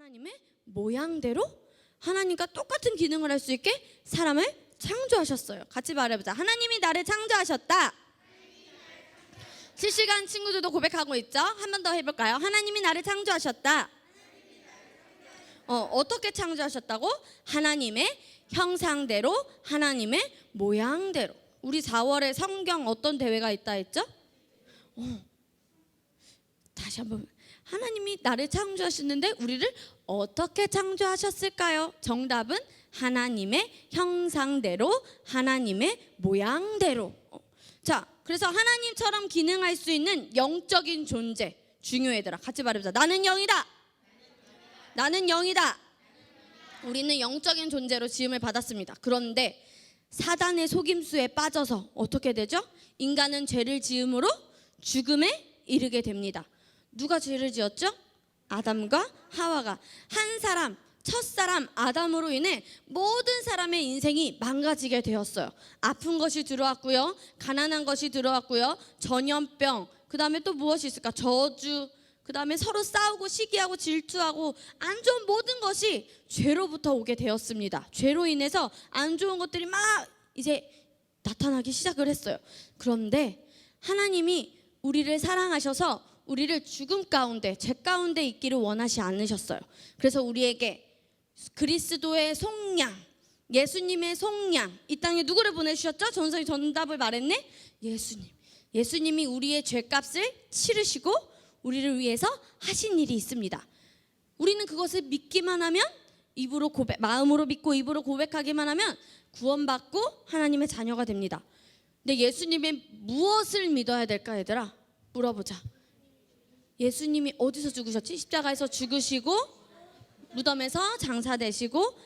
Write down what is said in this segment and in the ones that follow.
하나님의 모양대로 하나님과 똑같은 기능을 할 수 있게 사람을 창조하셨어요. 같이 말해보자. 하나님이 나를 창조하셨다. 실시간 친구들도 고백하고 있죠? 한 번 더 해볼까요? 하나님이 나를 창조하셨다. 어떻게 창조하셨다고? 하나님의 형상대로, 하나님의 모양대로. 우리 4월에 성경 어떤 대회가 있다 했죠? 다시 한번. 하나님이 나를 창조하셨는데 우리를 어떻게 창조하셨을까요? 정답은 하나님의 형상대로, 하나님의 모양대로. 자, 그래서 하나님처럼 기능할 수 있는 영적인 존재 중요해 얘들아. 같이 말해보자. 나는 영이다. 나는 영이다. 우리는 영적인 존재로 지음을 받았습니다. 그런데 사단의 속임수에 빠져서 어떻게 되죠? 인간은 죄를 지음으로 죽음에 이르게 됩니다. 누가 죄를 지었죠? 아담과 하와가. 한 사람, 첫사람 아담으로 인해 모든 사람의 인생이 망가지게 되었어요. 아픈 것이 들어왔고요, 가난한 것이 들어왔고요, 전염병, 그 다음에 또 무엇이 있을까? 저주, 그 다음에 서로 싸우고 시기하고 질투하고 안 좋은 모든 것이 죄로부터 오게 되었습니다. 죄로 인해서 안 좋은 것들이 막 이제 나타나기 시작을 했어요. 그런데 하나님이 우리를 사랑하셔서 우리를 죽음 가운데, 죄 가운데 있기를 원하지 않으셨어요. 그래서 우리에게 그리스도의 속량, 예수님의 속량, 이 땅에 누구를 보내주셨죠? 전성이 정답을 말했네. 예수님이 우리의 죄값을 치르시고 우리를 위해서 하신 일이 있습니다. 우리는 그것을 믿기만 하면, 입으로 고백, 마음으로 믿고 입으로 고백하기만 하면 구원받고 하나님의 자녀가 됩니다. 근데 예수님의 무엇을 믿어야 될까 얘들아? 물어보자. 예수님이 어디서 죽으셨지? 십자가에서 죽으시고 무덤에서 장사되시고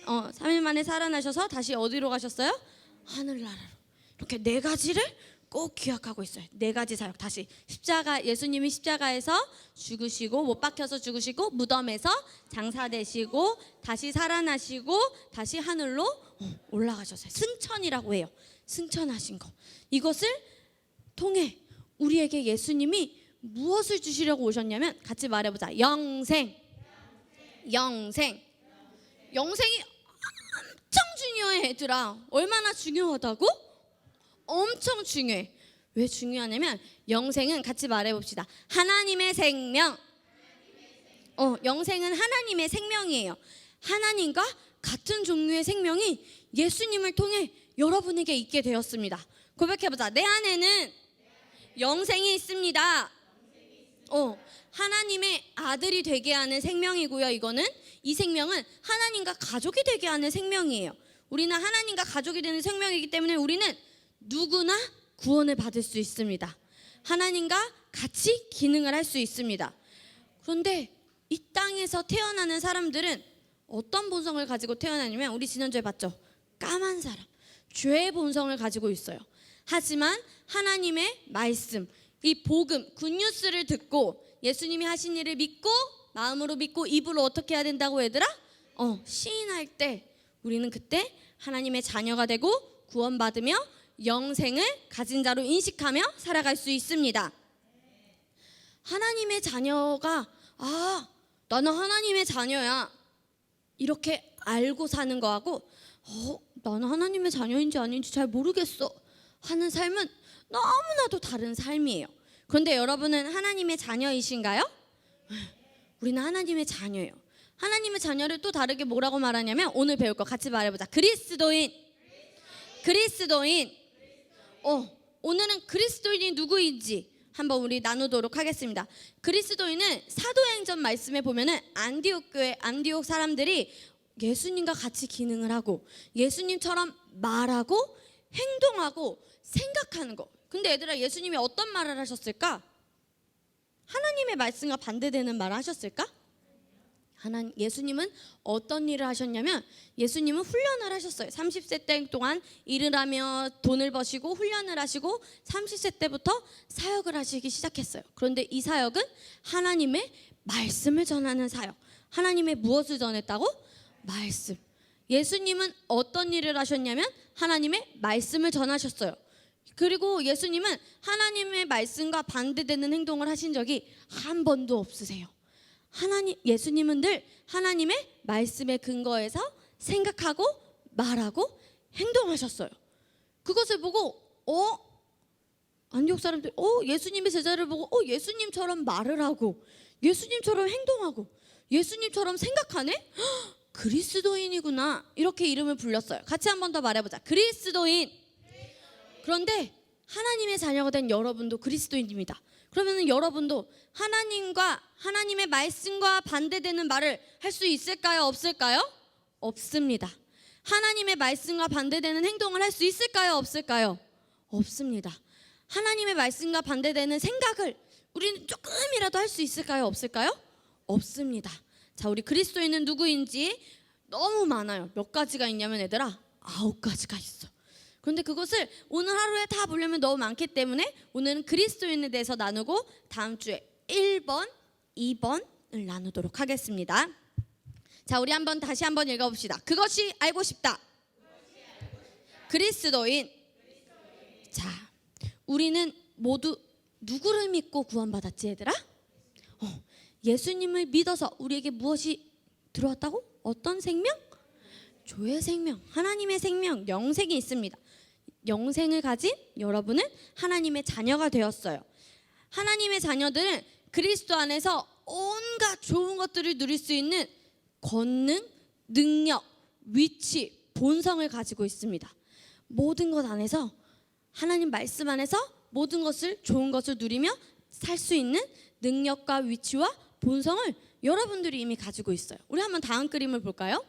3일 만에 살아나셔서 다시 어디로 가셨어요? 하늘나라로. 이렇게 네 가지를 꼭 기억하고 있어요. 네 가지 사역. 다시 예수님이 십자가에서 죽으시고 못 박혀서 죽으시고 무덤에서 장사되시고 다시 살아나시고 다시 하늘로 올라가셨어요. 승천이라고 해요. 승천하신 거. 이것을 통해 우리에게 예수님이 무엇을 주시려고 오셨냐면, 같이 말해보자. 영생이 엄청 중요해 얘들아. 얼마나 중요하다고? 엄청 중요해. 왜 중요하냐면 영생은, 같이 말해봅시다. 하나님의 생명. 영생은 하나님의 생명이에요. 하나님과 같은 종류의 생명이 예수님을 통해 여러분에게 있게 되었습니다. 고백해보자. 내 안에는 영생이 있습니다. 하나님의 아들이 되게 하는 생명이고요. 이 생명은 하나님과 가족이 되게 하는 생명이에요. 우리는 하나님과 가족이 되는 생명이기 때문에 우리는 누구나 구원을 받을 수 있습니다. 하나님과 같이 기능을 할 수 있습니다. 그런데 이 땅에서 태어나는 사람들은 어떤 본성을 가지고 태어나냐면, 우리 지난주에 봤죠? 까만 사람, 죄의 본성을 가지고 있어요. 하지만 하나님의 말씀, 이 복음, 굿뉴스를 듣고 예수님이 하신 일을 믿고 마음으로 믿고 입으로 어떻게 해야 된다고 얘들아? 시인할 때 우리는 그때 하나님의 자녀가 되고 구원받으며 영생을 가진 자로 인식하며 살아갈 수 있습니다. 하나님의 자녀가, 나는 하나님의 자녀야, 이렇게 알고 사는 거하고 나는 하나님의 자녀인지 아닌지 잘 모르겠어 하는 삶은 너무나도 다른 삶이에요. 그런데 여러분은 하나님의 자녀이신가요? 우리는 하나님의 자녀예요. 하나님의 자녀를 또 다르게 뭐라고 말하냐면, 오늘 배울 거 같이 말해보자. 그리스도인. 오늘은 그리스도인이 누구인지 한번 우리 나누도록 하겠습니다. 그리스도인은 사도행전 말씀에 보면은 안디옥 교회, 안디옥 사람들이 예수님과 같이 기능을 하고 예수님처럼 말하고 행동하고 생각하는 거. 근데 얘들아, 예수님이 어떤 말을 하셨을까? 하나님의 말씀과 반대되는 말을 하셨을까? 예수님은 어떤 일을 하셨냐면, 예수님은 훈련을 하셨어요. 30세 때 동안 일을 하며 돈을 버시고 훈련을 하시고 30세 때부터 사역을 하시기 시작했어요. 그런데 이 사역은 하나님의 말씀을 전하는 사역. 하나님의 무엇을 전했다고? 말씀. 예수님은 어떤 일을 하셨냐면 하나님의 말씀을 전하셨어요. 그리고 예수님은 하나님의 말씀과 반대되는 행동을 하신 적이 한 번도 없으세요. 예수님은 늘 하나님의 말씀에 근거해서 생각하고 말하고 행동하셨어요. 그것을 보고 안디옥 사람들이 예수님의 제자를 보고 예수님처럼 말을 하고 예수님처럼 행동하고 예수님처럼 생각하네? 헉, 그리스도인이구나. 이렇게 이름을 불렸어요. 같이 한 번 더 말해보자. 그리스도인. 그런데 하나님의 자녀가 된 여러분도 그리스도인입니다. 그러면 여러분도 하나님과 하나님의 말씀과 반대되는 말을 할 수 있을까요? 없을까요? 없습니다. 하나님의 말씀과 반대되는 행동을 할 수 있을까요? 없을까요? 없습니다. 하나님의 말씀과 반대되는 생각을 우리는 조금이라도 할 수 있을까요? 없을까요? 없습니다. 자, 우리 그리스도인은 누구인지 너무 많아요. 몇 가지가 있냐면 얘들아 9가지가 있어. 그런데 그것을 오늘 하루에 다 보려면 너무 많기 때문에 오늘은 그리스도인에 대해서 나누고 다음 주에 1번, 2번을 나누도록 하겠습니다. 자, 우리 다시 한번 읽어봅시다. 그것이 알고 싶다. 그리스도인. 자, 우리는 모두 누구를 믿고 구원받았지 얘들아? 예수님을 믿어서 우리에게 무엇이 들어왔다고? 어떤 생명? 조의 생명, 하나님의 생명, 영생이 있습니다. 영생을 가진 여러분은 하나님의 자녀가 되었어요. 하나님의 자녀들은 그리스도 안에서 온갖 좋은 것들을 누릴 수 있는 권능, 능력, 위치, 본성을 가지고 있습니다. 모든 것 안에서 하나님 말씀 안에서 모든 것을 좋은 것을 누리며 살 수 있는 능력과 위치와 본성을 여러분들이 이미 가지고 있어요. 우리 한번 다음 그림을 볼까요?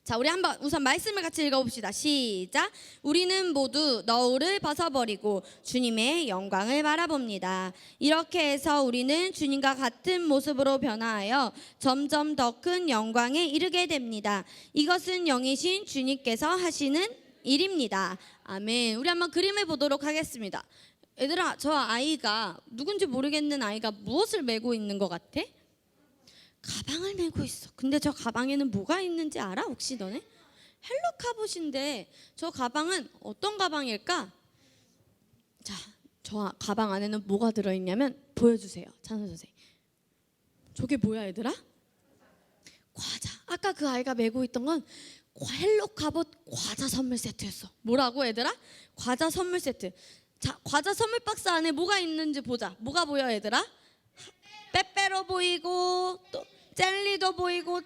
자, 우리 우선 말씀을 같이 읽어봅시다. 시작. 우리는 모두 너울을 벗어버리고 주님의 영광을 바라봅니다. 이렇게 해서 우리는 주님과 같은 모습으로 변화하여 점점 더 큰 영광에 이르게 됩니다. 이것은 영이신 주님께서 하시는 일입니다. 아멘. 우리 한번 그림을 보도록 하겠습니다. 얘들아, 저 아이가 누군지 모르겠는 아이가 무엇을 메고 있는 것 같아? 가방을 메고 있어. 근데 저 가방에는 뭐가 있는지 알아? 혹시 너네? 헬로 카봇인데 저 가방은 어떤 가방일까? 자, 저 가방 안에는 뭐가 들어있냐면 보여주세요. 찬호 선생님. 저게 뭐야 얘들아? 과자. 아까 그 아이가 메고 있던 건 헬로 카봇 과자 선물 세트였어. 뭐라고 얘들아? 과자 선물 세트. 자, 과자 선물 박스 안에 뭐가 있는지 보자. 뭐가 보여 얘들아? 빼빼로 보이고 또 젤리도 보이고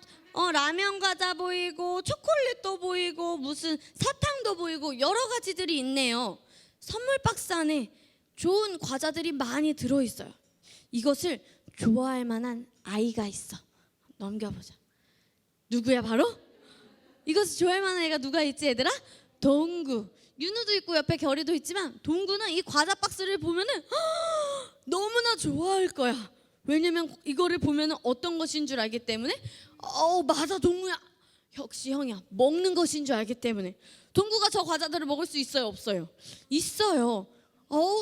라면 과자 보이고 초콜릿도 보이고 무슨 사탕도 보이고 여러 가지들이 있네요. 선물 박스 안에 좋은 과자들이 많이 들어있어요. 이것을 좋아할 만한 아이가 있어. 넘겨보자. 누구야 바로? 이것을 좋아할 만한 애가 누가 있지 얘들아? 동구. 윤우도 있고 옆에 결이도 있지만 동구는 이 과자 박스를 보면은 너무나 좋아할 거야. 왜냐면 이거를 보면은 어떤 것인 줄 알기 때문에 맞아 동구야. 역시 형이야. 먹는 것인 줄 알기 때문에. 동구가 저 과자들을 먹을 수 있어요? 없어요? 있어요.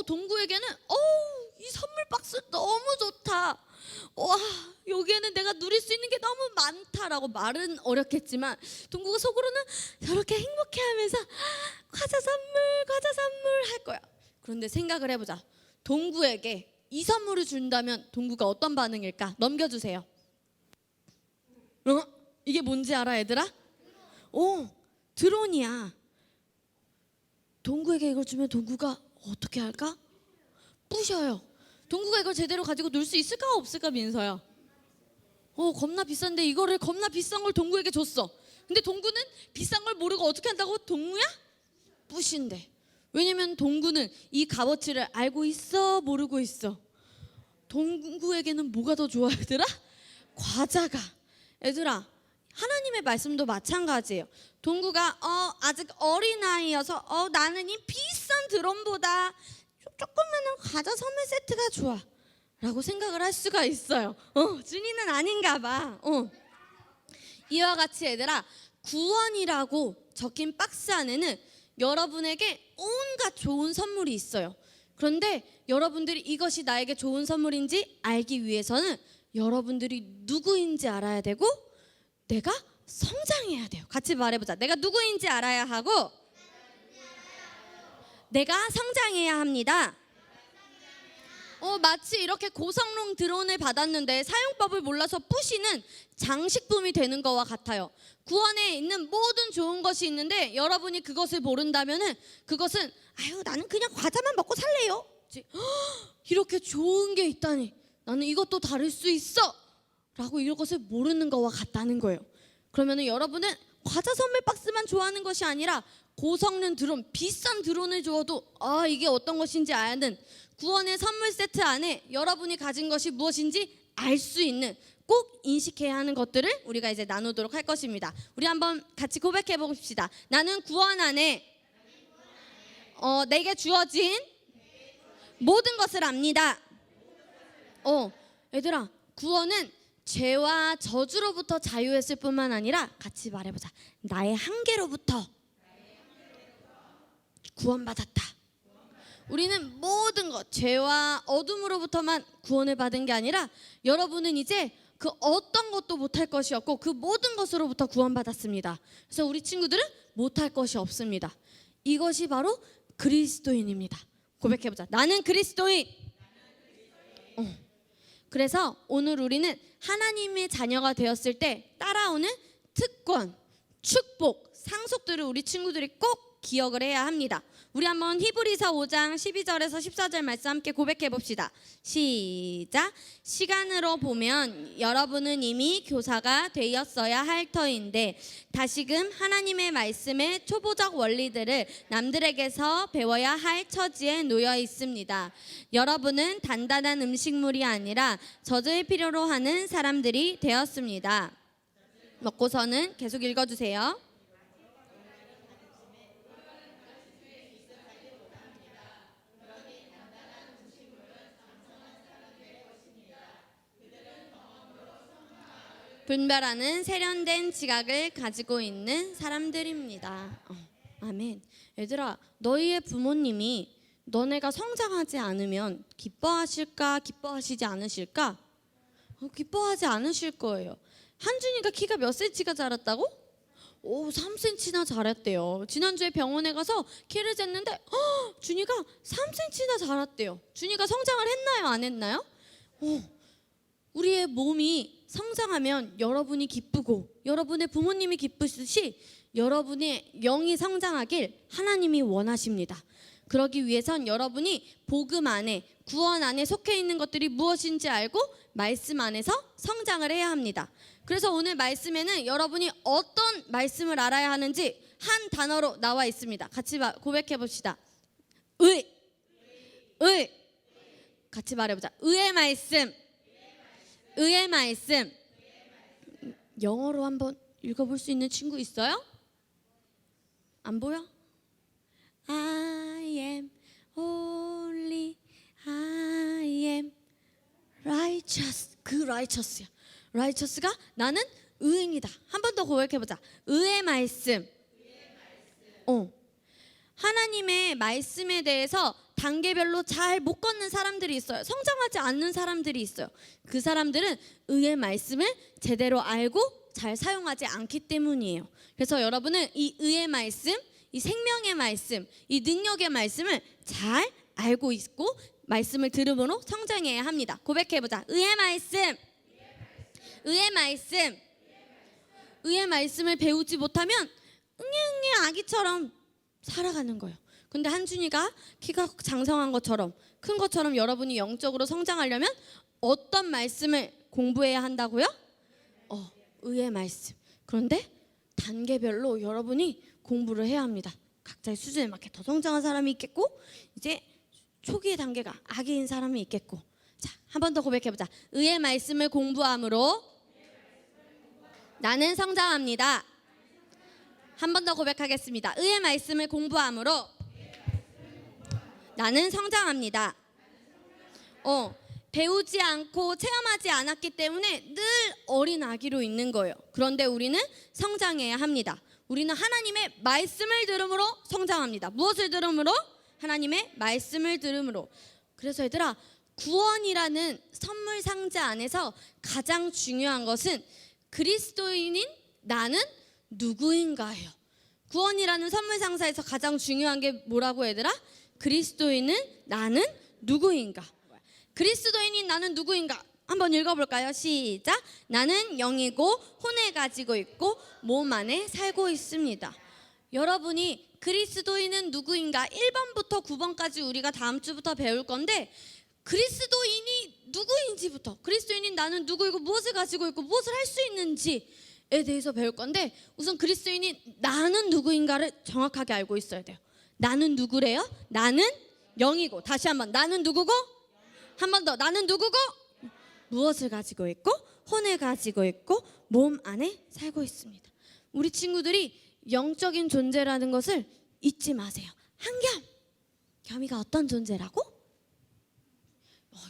동구에게는 이 선물 박스 너무 좋다. 와, 여기에는 내가 누릴 수 있는 게 너무 많다라고 말은 어렵겠지만 동구가 속으로는 저렇게 행복해하면서 과자 선물 할 거야. 그런데 생각을 해보자. 동구에게 이 선물을 준다면 동구가 어떤 반응일까? 넘겨주세요. 이게 뭔지 알아 얘들아? 드론이야. 동구에게 이걸 주면 동구가 어떻게 할까? 부셔요. 동구가 이걸 제대로 가지고 놀 수 있을까 없을까 민서야? 겁나 비싼데 이거를 겁나 비싼 걸 동구에게 줬어. 근데 동구는 비싼 걸 모르고 어떻게 한다고? 동구야? 부신대. 왜냐면 동구는 이 값어치를 알고 있어 모르고 있어? 동구에게는 뭐가 더 좋아 얘들아? 과자가. 얘들아, 하나님의 말씀도 마찬가지예요. 동구가 아직 어린아이여서 나는 이 비싼 드럼보다 조그마한 과자 선물 세트가 좋아 라고 생각을 할 수가 있어요. 준이는 아닌가 봐. 이와 같이 얘들아, 구원이라고 적힌 박스 안에는 여러분에게 온갖 좋은 선물이 있어요. 그런데 여러분들이 이것이 나에게 좋은 선물인지 알기 위해서는 여러분들이 누구인지 알아야 되고 내가 성장해야 돼요. 같이 말해보자. 내가 누구인지 알아야 하고 내가 성장해야 합니다. 마치 이렇게 고성능 드론을 받았는데 사용법을 몰라서 부시는 장식품이 되는 것과 같아요. 구원에 있는 모든 좋은 것이 있는데 여러분이 그것을 모른다면은 그것은 나는 그냥 과자만 먹고 살래요. 이렇게 좋은 게 있다니, 나는 이것도 다를 수 있어 라고 이것을 모르는 것과 같다는 거예요. 그러면은 여러분은 과자 선물 박스만 좋아하는 것이 아니라 고성능 드론, 비싼 드론을 주어도 이게 어떤 것인지 아는 구원의 선물 세트 안에 여러분이 가진 것이 무엇인지 알 수 있는, 꼭 인식해야 하는 것들을 우리가 이제 나누도록 할 것입니다. 우리 한번 같이 고백해 봅시다. 나는 구원 안에 내게 주어진 모든 것을 압니다. 얘들아, 구원은 죄와 저주로부터 자유했을 뿐만 아니라, 같이 말해보자, 나의 한계로부터 구원받았다. 우리는 모든 것, 죄와 어둠으로부터만 구원을 받은 게 아니라 여러분은 이제 그 어떤 것도 못할 것이 없고 그 모든 것으로부터 구원받았습니다. 그래서 우리 친구들은 못할 것이 없습니다. 이것이 바로 그리스도인입니다. 고백해보자. 나는 그리스도인. 그래서 오늘 우리는 하나님의 자녀가 되었을 때 따라오는 특권, 축복, 상속들을 우리 친구들이 꼭 기억을 해야 합니다. 우리 한번 히브리서 5장 12절에서 14절 말씀 함께 고백해 봅시다. 시작. 시간으로 보면 여러분은 이미 교사가 되었어야 할 터인데 다시금 하나님의 말씀의 초보적 원리들을 남들에게서 배워야 할 처지에 놓여 있습니다. 여러분은 단단한 음식물이 아니라 젖을 필요로 하는 사람들이 되었습니다. 먹고서는 계속 읽어주세요. 분별하는 세련된 지각을 가지고 있는 사람들입니다. 아멘. 얘들아, 너희의 부모님이 너네가 성장하지 않으면 기뻐하실까, 기뻐하시지 않으실까? 기뻐하지 않으실 거예요. 한준이가 키가 몇 센치가 자랐다고? 3cm나 자랐대요. 지난주에 병원에 가서 키를 쟀는데 준이가 3cm나 자랐대요. 준이가 성장을 했나요, 안 했나요? 우리의 몸이 성장하면 여러분이 기쁘고 여러분의 부모님이 기쁘듯이 여러분의 영이 성장하길 하나님이 원하십니다. 그러기 위해선 여러분이 복음 안에, 구원 안에 속해 있는 것들이 무엇인지 알고 말씀 안에서 성장을 해야 합니다. 그래서 오늘 말씀에는 여러분이 어떤 말씀을 알아야 하는지 한 단어로 나와 있습니다. 같이 고백해 봅시다. 의. 같이 말해보자. 의의 말씀. 의의 말씀. 영어로 한번 읽어볼 수 있는 친구 있어요? 안 보여? I am holy, I am righteous. 그 righteous야. righteous가 나는 의인이다. 한 번 더 고백해보자. 의의 말씀. 하나님의 말씀에 대해서 단계별로 잘 못 걷는 사람들이 있어요. 성장하지 않는 사람들이 있어요. 그 사람들은 의의 말씀을 제대로 알고 잘 사용하지 않기 때문이에요. 그래서 여러분은 이 의의 말씀, 이 생명의 말씀, 이 능력의 말씀을 잘 알고 있고 말씀을 들음으로 성장해야 합니다. 고백해보자. 의의 말씀. 의의 말씀. 의의 말씀을 배우지 못하면 응애 아기처럼 살아가는 거예요. 근데 한준이가 키가 장성한 것처럼, 큰 것처럼 여러분이 영적으로 성장하려면 어떤 말씀을 공부해야 한다고요? 의의 말씀. 그런데 단계별로 여러분이 공부를 해야 합니다. 각자의 수준에 맞게 더 성장한 사람이 있겠고, 이제 초기의 단계가 아기인 사람이 있겠고. 자, 한 번 더 고백해보자. 의의 말씀을 공부함으로 나는 성장합니다. 한 번 더 고백하겠습니다. 의의 말씀을 공부함으로 나는 성장합니다. 배우지 않고 체험하지 않았기 때문에 늘 어린 아기로 있는 거예요. 그런데 우리는 성장해야 합니다. 우리는 하나님의 말씀을 들음으로 성장합니다. 무엇을 들음으로? 하나님의 말씀을 들음으로. 그래서 얘들아, 구원이라는 선물 상자 안에서 가장 중요한 것은 그리스도인인 나는 누구인가예요. 구원이라는 선물 상자에서 가장 중요한 게 뭐라고 얘들아? 그리스도인은 나는 누구인가. 그리스도인인 나는 누구인가? 한번 읽어볼까요? 시작. 나는 영이고 혼을 가지고 있고 몸 안에 살고 있습니다. 여러분이 그리스도인은 누구인가? 1번부터 9번까지 우리가 다음 주부터 배울 건데, 그리스도인이 누구인지부터, 그리스도인인 나는 누구이고 무엇을 가지고 있고 무엇을 할 수 있는지에 대해서 배울 건데, 우선 그리스도인이 나는 누구인가를 정확하게 알고 있어야 돼요. 나는 누구래요? 나는 영이고, 다시 한번, 나는 누구고? 한 번 더, 나는 누구고? 무엇을 가지고 있고 혼을 가지고 있고 몸 안에 살고 있습니다. 우리 친구들이 영적인 존재라는 것을 잊지 마세요. 한겸, 겸이가 어떤 존재라고?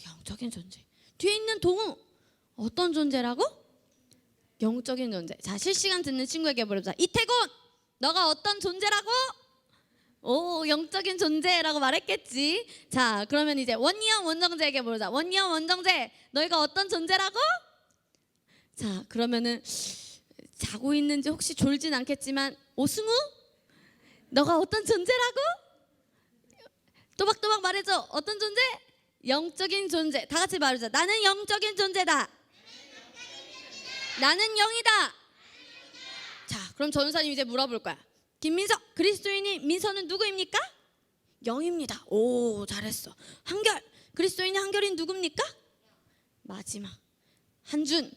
영적인 존재. 뒤에 있는 동우, 어떤 존재라고? 영적인 존재. 자, 실시간 듣는 친구에게 물어보자. 이태곤, 너가 어떤 존재라고? 오, 영적인 존재라고 말했겠지. 자, 그러면 이제 원니엄 원정재에게 물어보자. 원니엄 원정재, 너희가 어떤 존재라고? 자, 그러면은 자고 있는지 혹시 졸진 않겠지만, 오승우, 너가 어떤 존재라고? 또박또박 말해줘. 어떤 존재? 영적인 존재. 다 같이 말하자. 나는 영적인 존재다. 나는 영이다. 자, 그럼 전우사님 이제 물어볼 거야. 김민서, 그리스도인이 민서는 누구입니까? 영입니다. 오, 잘했어. 한결, 그리스도인이 한결이 누굽니까? 마지막. 한준,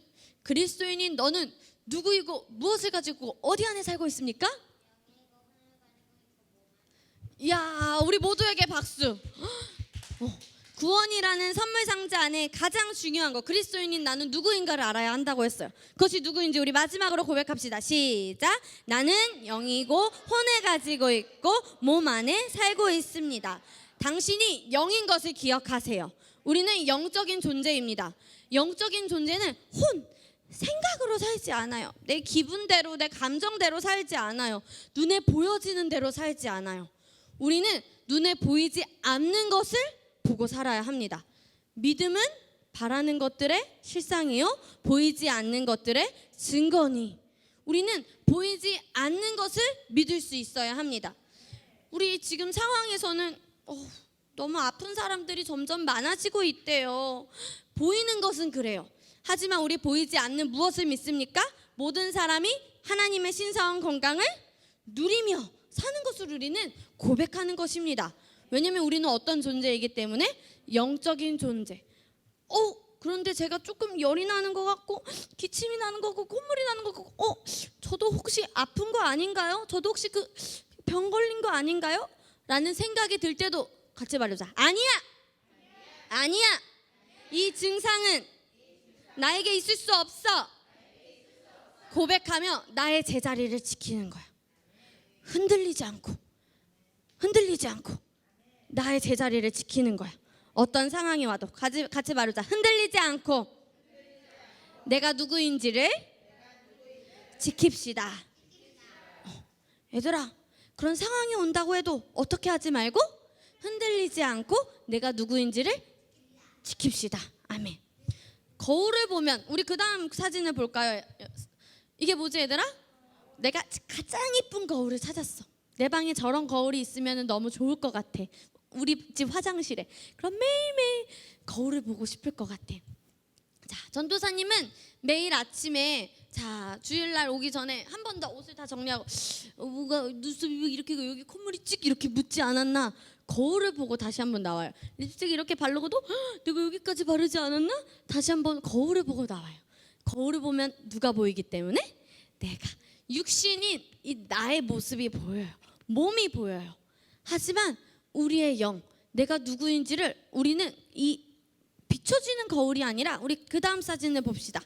그리스도인인 너는 누구이고 무엇을 가지고 어디 안에 살고 있습니까? 이야, 우리 모두에게 박수. 구원이라는 선물 상자 안에 가장 중요한 거, 그리스도인인 나는 누구인가를 알아야 한다고 했어요. 그것이 누구인지 우리 마지막으로 고백합시다. 시작. 나는 영이고 혼을 가지고 있고 몸 안에 살고 있습니다. 당신이 영인 것을 기억하세요. 우리는 영적인 존재입니다. 영적인 존재는 생각으로 살지 않아요. 내 기분대로, 내 감정대로 살지 않아요. 눈에 보여지는 대로 살지 않아요. 우리는 눈에 보이지 않는 것을 보고 살아야 합니다. 믿음은 바라는 것들의 실상이요, 보이지 않는 것들의 증거니. 우리는 보이지 않는 것을 믿을 수 있어야 합니다. 우리 지금 상황에서는 너무 아픈 사람들이 점점 많아지고 있대요. 보이는 것은 그래요. 하지만 우리 보이지 않는 무엇을 믿습니까? 모든 사람이 하나님의 신성한 건강을 누리며 사는 것을 우리는 고백하는 것입니다. 왜냐면 우리는 어떤 존재이기 때문에? 영적인 존재. 그런데 제가 조금 열이 나는 것 같고 기침이 나는 것 같고 콧물이 나는 것 같고 저도 혹시 아픈 거 아닌가요? 저도 혹시 그 병 걸린 거 아닌가요? 라는 생각이 들 때도 같이 말해보자. 아니야. 이 증상은 나에게 있을 수 없어. 고백하며 나의 제자리를 지키는 거야. 흔들리지 않고 나의 제자리를 지키는 거야. 어떤 상황이 와도 같이 말하자. 흔들리지 않고 내가 누구인지를 지킵시다. 얘들아, 그런 상황이 온다고 해도 어떻게 하지 말고 흔들리지 않고 내가 누구인지를 지킵시다. 아멘. 거울을 보면, 우리 그 다음 사진을 볼까요? 이게 뭐지 얘들아? 내가 가장 이쁜 거울을 찾았어. 내 방에 저런 거울이 있으면 너무 좋을 것 같아. 우리 집 화장실에. 그럼 매일매일 거울을 보고 싶을 것 같아. 자, 전도사님은 매일 아침에, 자, 주일날 오기 전에 한 번 더 옷을 다 정리하고, 뭐가 눈썹이 이렇게, 여기 콧물이 찍 이렇게 묻지 않았나? 거울을 보고 다시 한번 나와요. 립스틱 이렇게 바르고도 내가 여기까지 바르지 않았나? 다시 한번 거울을 보고 나와요. 거울을 보면 누가 보이기 때문에? 내가. 육신인 이 나의 모습이 보여요. 몸이 보여요. 하지만 우리의 영, 내가 누구인지를 우리는 이 비춰지는 거울이 아니라, 우리 그 다음 사진을 봅시다.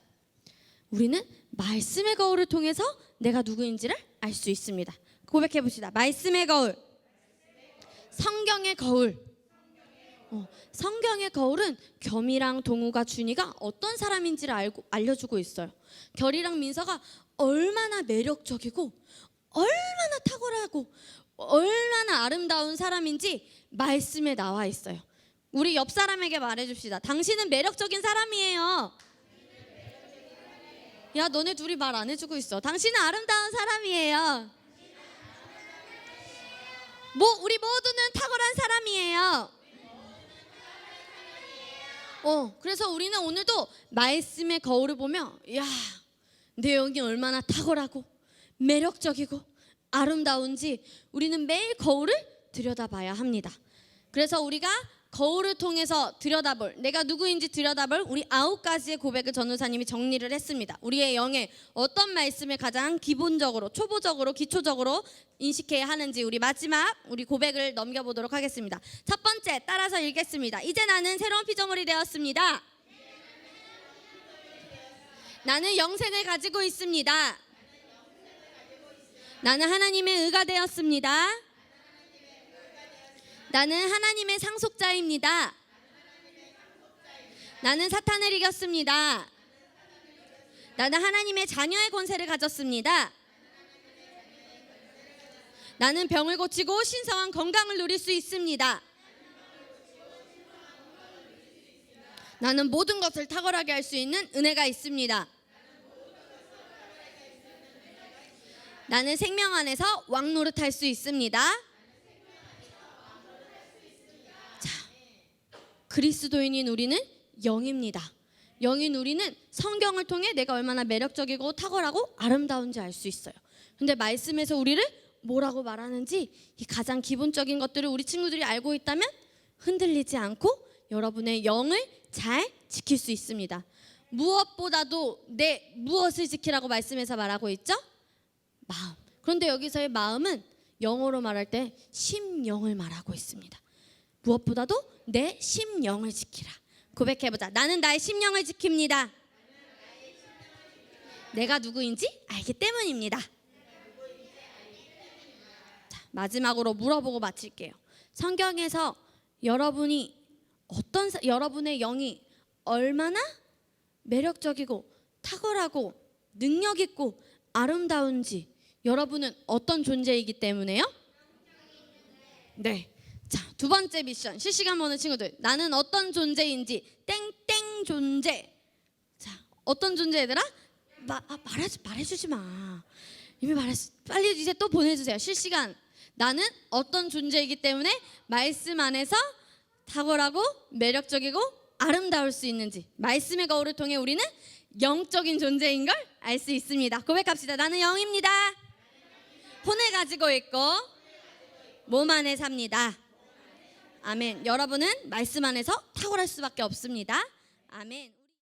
우리는 말씀의 거울을 통해서 내가 누구인지를 알 수 있습니다. 고백해 봅시다. 말씀의 거울, 성경의 거울. 성경의 거울은 겸이랑 동우가, 준이가 어떤 사람인지를 알려주고 있어요. 결이랑 민서가 얼마나 매력적이고 얼마나 탁월하고 얼마나 아름다운 사람인지 말씀에 나와 있어요. 우리 옆 사람에게 말해줍시다. 당신은 매력적인 사람이에요. 야, 너네 둘이 말 안 해주고 있어. 당신은 아름다운 사람이에요. 우리 모두는 탁월한 사람이에요. 그래서 우리는 오늘도 말씀의 거울을 보며 야, 내 영이 얼마나 탁월하고 매력적이고 아름다운지 우리는 매일 거울을 들여다봐야 합니다. 그래서 우리가 거울을 통해서 들여다볼, 내가 누구인지 들여다볼 우리 9가지의 고백을 전도사님이 정리를 했습니다. 우리의 영에 어떤 말씀을 가장 기본적으로, 초보적으로, 기초적으로 인식해야 하는지 우리 마지막 우리 고백을 넘겨보도록 하겠습니다. 첫 번째, 따라서 읽겠습니다. 이제 나는 새로운 피조물이 되었습니다. 나는 영생을 가지고 있습니다. 나는 하나님의 의가 되었습니다. 나는 하나님의 상속자입니다. 나는 사탄을 이겼습니다. 나는 하나님의 자녀의 권세를 가졌습니다. 나는 병을 고치고 신성한 건강을 누릴 수 있습니다. 나는 모든 것을 탁월하게 할 수 있는 은혜가 있습니다. 나는 생명 안에서 왕노릇할 수 있습니다. 그리스도인인 우리는 영입니다. 영인 우리는 성경을 통해 내가 얼마나 매력적이고 탁월하고 아름다운지 알 수 있어요. 근데 말씀에서 우리를 뭐라고 말하는지 이 가장 기본적인 것들을 우리 친구들이 알고 있다면 흔들리지 않고 여러분의 영을 잘 지킬 수 있습니다. 무엇보다도 내 무엇을 지키라고 말씀에서 말하고 있죠? 마음. 그런데 여기서의 마음은 영어로 말할 때 심령을 말하고 있습니다. 무엇보다도 내 심령을 지키라. 고백해보자. 나는 나의 심령을 지킵니다. 내가 누구인지 알기 때문입니다. 자, 마지막으로 물어보고 마칠게요. 성경에서 여러분의 영이 얼마나 매력적이고 탁월하고 능력있고 아름다운지 여러분은 어떤 존재이기 때문에요? 네. 자, 두 번째 미션. 실시간 보는 친구들. 나는 어떤 존재인지 땡땡 존재. 자, 어떤 존재 얘들아? 말해주지 마. 이미 말했어. 빨리 이제 또 보내주세요. 실시간. 나는 어떤 존재이기 때문에 말씀 안에서 탁월하고 매력적이고 아름다울 수 있는지 말씀의 거울을 통해 우리는 영적인 존재인 걸 알 수 있습니다. 고백합시다. 나는 영입니다. 혼을 가지고 있고 몸 안에 삽니다. 아멘. 여러분은 말씀 안에서 탁월할 수밖에 없습니다. 아멘.